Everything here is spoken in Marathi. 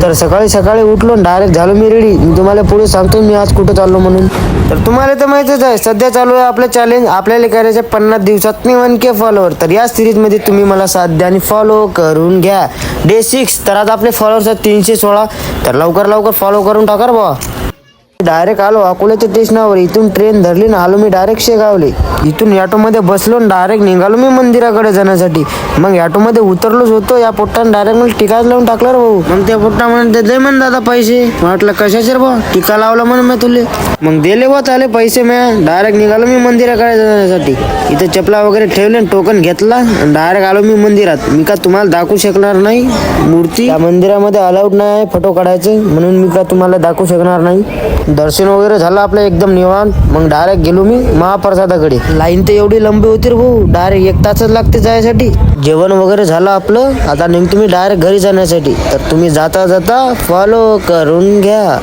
तर सकाळी सकाळी उठलो डायरेक्ट झालो मी रेडी. मी तुम्हाला पुढे सांगतो मी आज कुठं चाललो म्हणून. तर तुम्हाला तर माहितीच आहे सध्या चालू आहे आपलं चॅलेंज. आपल्याला करायचं 50 दिवसात 1K फॉलोअर. तर या सिरीजमध्ये तुम्ही मला साथ द्या आणि फॉलो करून घ्या. डे 6. तर आज आपले फॉलोअर्स आहेत 316. तर लवकर लवकर फॉलो करून टाका रे बुवा. डायरेक्ट आलो अकोल्याच्या स्टेशनावर. इथून ट्रेन धरली ना आलो मी डायरेक्ट शेगावले. इथून ॲटोमध्ये बसलो डायरेक्ट निघालो मी मंदिराकडे जाण्यासाठी. मग ॲटोमध्ये उतरलोच होतो. या पोट्टाने डायरेक्ट मला टिकाच लावून टाकला रे भाऊ. मग त्या पोट्टा म्हणते दे म्हण दादा पैसे. म्हटलं कशाचे रे भाऊ. टिका लावला म्हणून मी तुले. मग दिले बा चाले पैसे. मी डायरेक्ट निघालो मी मंदिराकडे जाण्यासाठी. इथं चपला वगैरे ठेवले टोकन घेतला डायरेक्ट आलो मी मंदिरात. मी का तुम्हाला दाखवू शकणार नाही मूर्ती. त्या मंदिरामध्ये अलाउड नाही आहे फोटो काढायचे म्हणून मी का तुम्हाला दाखवू शकणार नाही. दर्शन वगैरे झालं आपलं एकदम निवांत. मग डायरेक्ट गेलो मी महाप्रसादाकडे. लाईन तर एवढी लंबी होती रे भाऊ. डायरेक्ट 1 तासच लागते जायसाठी. जेवण वगैरे झालं आपलं. आता निघतो मी डायरेक्ट घरी जाण्यासाठी. तर तुम्ही जाता जाता फॉलो करून घ्या.